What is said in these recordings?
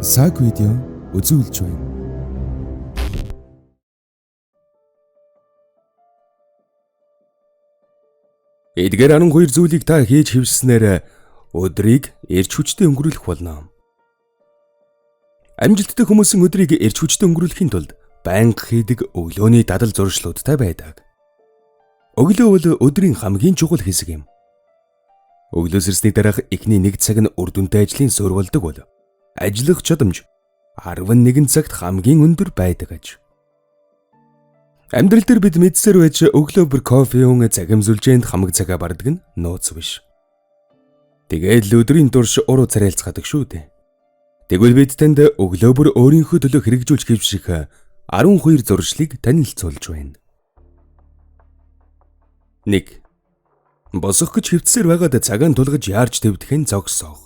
Саг видео үзүүлж байна. Эдгээр 12 зүйлийг та хийж хэвшснээр өдрийг эрч хүчтэй өнгөрүүлэх болно. Амжилттай хүмүүсийн өдрийг эрч хүчтэй өнгөрүүлэхийн тулд байнга хийдэг өглөөний дадал зуршлуудтай байдаг. Өглөө бол өдрийн хамгийн чухал хэсэг юм. Өглөөс ирсний дараах эхний 1 цаг нь үр дүнтэй ажлын суурь болдог бол ажиллах чадамж 11 цагт хамгийн өндөр байдаг аж. Амьдрал дээр бид мэдсээр байж өглөө бүр кофе уун загимзүлжээнд хамаг цагаа бардаг нь нууц биш. Тэгээд л өдрийн турш уруу царайлцгаадаг шүү дээ. Тэгвэл бид танд өглөө бүр өөрийнхөө төлөө хэрэгжүүлж хэвших 12 зуршлыг танилцуулж байна. 1. Босох гэж хөвцсээр байгаад цагаан тулгаж яарч твдэхэн зогсоох.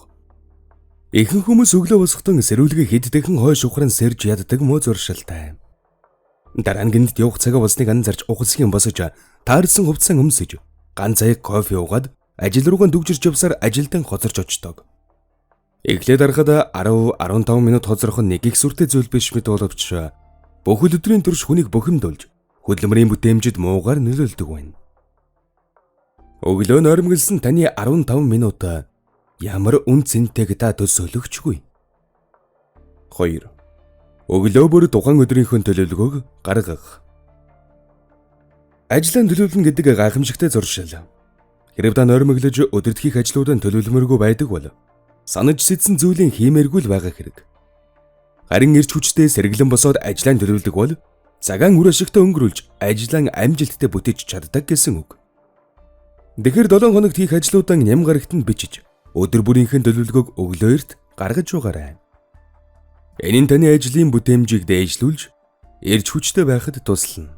Ихэнх хүмүүс өглөө босохтон сэрүүлгээ хэддэхэн хойш ухран сэрж яддаг муу зуршилтай. Дараа нь гинт явах цагаа болсныг анзарч ухалсгийн босож таарсан хувцсан өмсөж ганц аяг кофе уугаад ажил руугаа дүгжирч явсаар ажилдан хоцорч очдог. Эхлээд харахад 10-15 минут хоцрох нь нэг их сүртэй зүйл биш мэт боловч бүхэл өдрийн турш хүнийг бухимдуулж хөдөлмөрийн бүтээмжид муугаар нөлөөлдөг байна. Өглөө нойрмоглсон таны 15 минут ямар үн цэнтэйг та төсөөлөгчгүй. 2. Өглөө бүр тухайн өдрийнхөө төлөвлөгөөг гаргах. Ажлын төлөвлөн гэдэг гайхамшигтай зуршил. Хэрв та нойрмоглож өдөрт хийх ажлуудаа төлөвлөмөргүй байдаг бол санаж сэтсэн зүйлийн хиймээргүй л байгаа хэрэг. Харин эрч хүчтэй сэргэлэн босоод ажлаа төлөвлөдөг бол цагаан үр ашигтай өнгөрүүлж ажлаа амжилттай бүтээж чаддаг гэсэн үг. Тэгэхээр 7 хоногт хийх ажлуудаа ням гарагт нь бичиж өдөр бүрийнхээ төлөвлөгөөг өглөөөрт гаргаж байгаарай. Энэ нь таны ажлын бүтээмжийг дээшлүүлж эрч хүчтэй байхад туслана.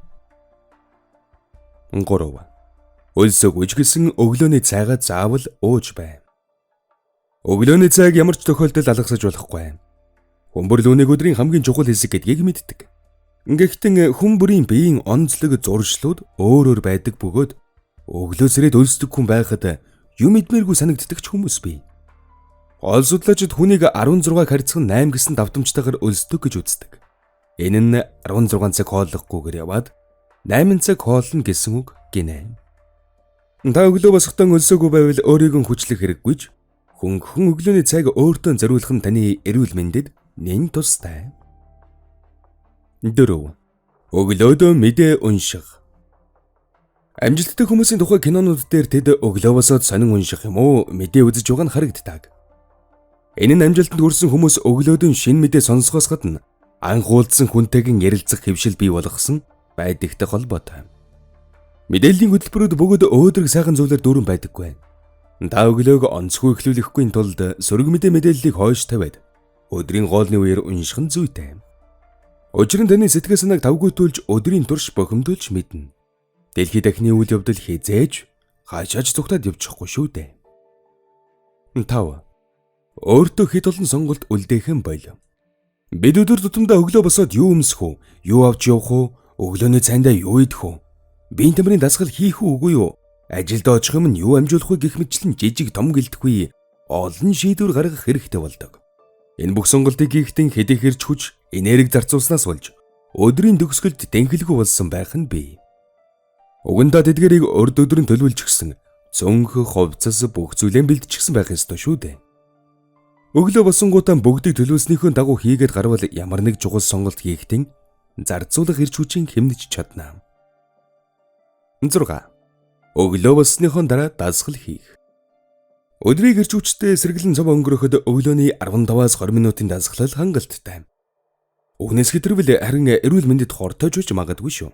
3. Өлсөг гэсэн өглөөний цайгаа заавал ууж бай. Өглөөний цайг ямар ч тохиолдолд алгасаж болохгүй. Хүн бүр л өдрийн хамгийн чухал хэсэг гэдгийг мэддэг. Гэхдээ хүн бүрийн биеийн онцлог зуршлууд өөр байдаг бөгөөд өглөөсрээд өлсдөг хүн байхад юм идмээргүй санагддаг ч хүмүүс бий. Гол судлаачид хүнийг 16 харьцан 8 гэсэн давтамжтайгаар өлсдөг гэж үздэг. Энэ нь 16 цаг хооллохгүйгээр яваад 8 цаг хоолно гэсэн үг гинэ. Та өглөө босохтон өлсөөгүй байвал өөрийгөө хүчлэх хэрэггүйч хөнгөн өглөөний цайг өөртөө зориулах нь таны эрүүл мэндэд нэн тустай. 4. Өглөөдөө мэдээ унших. Амжилттай хүмүүсийн тухай кинонууд дээр тэд өглөө босоод сонин унших юм уу мэдээ үзэж байгаа нь харагддаг. Энэ нь амжилтанд хүрсэн хүмүүс өглөөдөө шинэ мэдээ сонсохоос гадна анх уулзсан хүнтэйгэн ярилцах хэвшил бий болгосон байдагтай холбоотой. Мэдээллийн хөтөлбөрүүд бүгд өөдрөг сайхан зүйлээр дүүрэн байдаггүй. Та өглөөг онцгүй эхлүүлэхгүй тулд сөрөг мэдээллийг хойш тавиад өдрийн гоолны үеэр унших нь зүйтэй. Учир нь таны сэтгэл санааг тавгуйтуулж өдрийн турш бохимдуулж мэднэ. Дэлхийд дахны үйл явдал хизээж хаашаач зүгтад явчихгүй шүү дээ. 5. Өөртөө хэд олон сонголт үлдээхэн бойл. Бид өдөр тутамдаа өглөө босоод юу өмсөх үү, юу авч явах уу, өглөөний цайндаа юу идэх үү, биеийн тамирын дасгал хийх үү үгүй юу, ажилд очих юм нь юу амжуулах вэ гэх мэтчлэн жижиг том гэлтэхгүй олон шийдвэр гаргах хэрэгтэй болдог. Энэ бүх сонголтыг хийхдээ хэдийх хэрч хүч, энерги зарцуулснаас болж өдрийн төгсгөлд тэнхэлгүй болсон байх нь бий. Уг нь та тэдгэрийг урд өдрөнд төлөвлөжчихсэн цөнх хувцас бүх зүйлээ бэлдчихсэн байх ёстой шүү дээ. Өглөө босонгуудаа бүгдийг төлөвлөснийхөө дагуу хийгээд гарвал ямар нэг чухал сонголт хийхдээ зарцуулах эрч хүчийг хэмнэж чадна. 6. Өглөө боссныхоо дараа дасгал хийх. Өдрийг эрч хүчтэй сэргэлэн цав өнгөрөхөд өглөөний 15-аас 20 минутын дасгалал хангалттай. Үүнээс хэтэрвэл харин эрүүл мэндэд хортойж үж магадгүй шүү.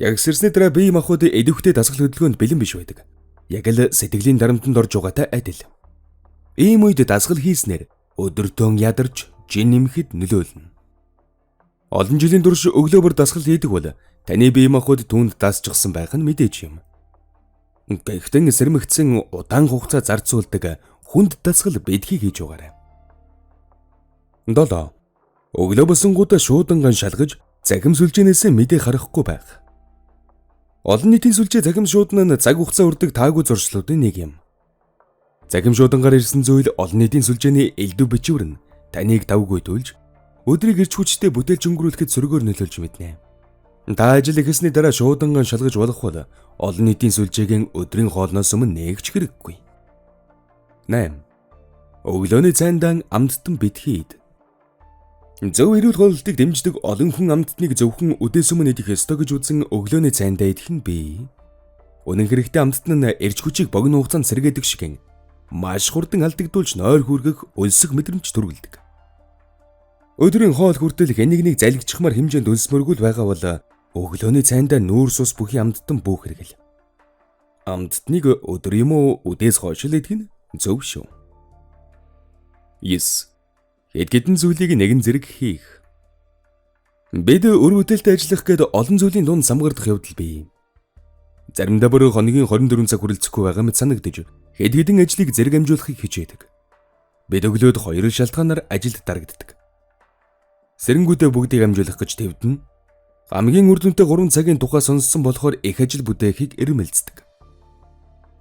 Яг сэрсний дараа бие махбод идэвхтэй дасгал хөдөлгөөнд бэлэн биш байдаг. Яг л сэтгэлийн дарамтанд орж байгаатай адил. Ийм үед дасгал хийснээр өдөртөө ядарч жин нэмэхэд нөлөөлнө. Олон жилийн турш өглөө бүр дасгал хийдэг бол таны бие махбод түүнд дасчихсан байх нь мэдээж юм. Гэхдээ сэрмэгцэн удаан хугацаа зарцуулдаг хүнд дасгал бэдхий хийж байгаарай. 7. Өглөө босонгуудаа шуудангаан шалгаж захим сүлжээнээс мэдээ харахгүй байх. Олон нийтийн сүлжээ захим шуудан нь цаг хугацаа үрдэг таагүй зуршлуудын нэг юм. Захим шуудангаар ирсэн зүйл олон нийтийн сүлжээний элдв бичвэр нь таныг давгүй тулж өдрийг эрч хүчтэй бүтээлч өнгөрүүлэхэд сөргөөр нөлөөлж мэднэ. Та ажил ихсний дараа шуудан шалгаж болох бол олон нийтийн сүлжээгийн өдрийн хоолноос өмнө нээгч хэрэггүй. 8. Өглөөний цайндан амттан битгий ид. Зөв эрүүл хооллолтыг дэмждэг олон хүн амттныг зөвхөн өдөөс өмнө идэх ёстой гэж үзэн өглөөний цайндаа идэх нь бий. Үнэн хэрэгтээ амттан нь эрч хүчийг богино хугацаанд сэргээдэг шигэн маш хурдан алдагдуулж нойр хүргэх өлсөх мэдрэмж төрүүлдэг. Өдрийн хоол хүртэл хэнийгнийг залгичихмаар хэмжээнд өлсмөргүй байгаа бол өглөөний цайндаа нүүрс ус бүхий амттан бүүх хэрэгэл. Амттныг өдөр юм уу үдээс хойш л идэх нь зөв шүү. 9. Хэд хэдэн зүйлийг нэгэн зэрэг хийх. Бид өр бүтээлтэй ажиллах гээд олон зүйлийн дунд самгардах явдал бий. Заримдаа бүр хоногийн 24 цаг хүрэлцэхгүй байгаа мэт санагдаж хэд хэдэн ажлыг зэрэг амжуулахыг хичээдэг. Бид өглөөд хоёр шалтгаанаар ажилд дарагддаг. Сэрэнгүүдээ бүгдийг амжуулах гэж твдэн хамгийн үр дүнтэй 3 цагийн тухай сонссон болохоор их ажил бүтээхийг эрмэлздэг.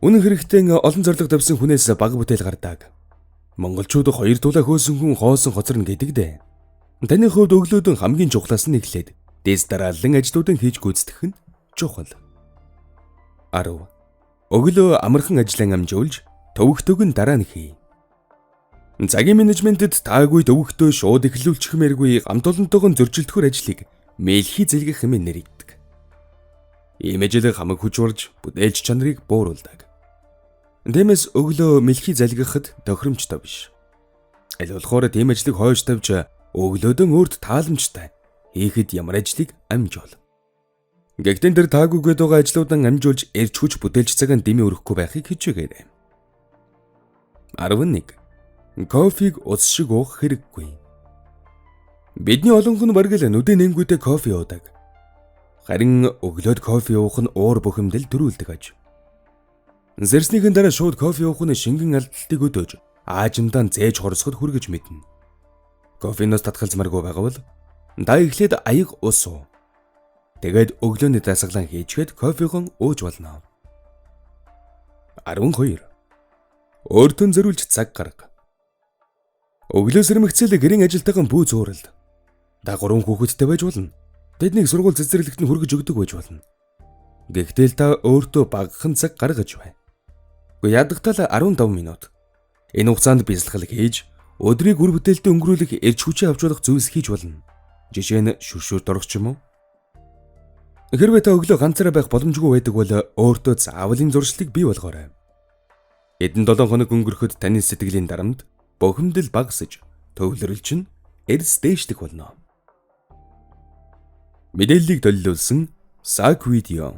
Үнэн хэрэгтээ олон зориг тавьсан хүнээс бага бүтээл гардаг. Монголчууд хоёр тулаа хөөсөн хүн хоосон хоцорно гэдэг дээ. Таны хувьд өглөөдөн хамгийн чухлаас нь эхлээд дэс дараалан ажлуудыг хийж гүйцэтгэх нь чухал. 10. Өглөө амархан ажлаа амжуулж төвөгтөг нь дараа нь хий. Цагийн менежментэд таагүй төвөгтөө шууд эхлүүлчихмээргүй гамт олонтойгоо зөрчилдөхөр ажлыг мэлхий зэргэх хэмээн нэрийгдэг. Ийм ажил хамаг хүч урж бүтээлч чанарыг бууруулдаг. Тиймээс өглөө мэлхий залгихад тохиромжтой биш. Аль болохоор тийм ажлыг хойш тавьж өглөөдөн өөрт тааламжтай хийхэд ямар ажлыг амжуул. Гэхдээ тэр таагүйгээд байгаа ажлуудаа амжуулж эрч хүч бүтээлч цагаан дэмий өрөхгүй байхыг хичээгээрэй. 11. Кофег ус шиг уух хэрэггүй. Бидний олонх нь бараг л нүдэн нэнгүүтэй кофе уудаг. Харин өглөөд кофе уух нь уур бухимдал төрүүлдэг аж. Зэрснийхэн дараа шууд кофе уух нь шингэн алдалтыг өдөөж аажимдаа зээж хорсоход хүргэж мэднэ. Кофеноос татгалзмааргүй байгаа бол та эхлээд аяг ус уу. Тэгээд өглөөний дасгалан хийчихэд кофегон ууж болно. 12. Өөртөө зориулж цаг гарга. Өглөө сэрмэгцэл гэрийн ажилтайхан бүү зуурал. Та 3 хүүхэдтэй байж болно. Тэднийг сургууль цэцэрлэгт нь хүргэж өгдөг байж болно. Гэхдээ л та өөртөө багахан цаг гаргаж бай. Гэхдээ ядахтал 15 минут. Энэ хугацаанд бясалгал хийж, өдрийг үр бүтээлтэй өнгөрүүлэх эрч хүчээ авч болох зүйлс хийж болно. Жишээ нь шүршүүрт орох ч юм уу. Хэрвээ та өглөө ганцаараа байх боломжгүй байдаг бол өөртөө заавалын зуршлыг бий болгоорой. Эдэн 7 хоног өнгөрөхөд таны сэтгэлийн дарамт бухимдал багасж, төвлөрөл чинь эрс дээшлэх болно. Мэдээллийг төлөвлөсөн Сак видео.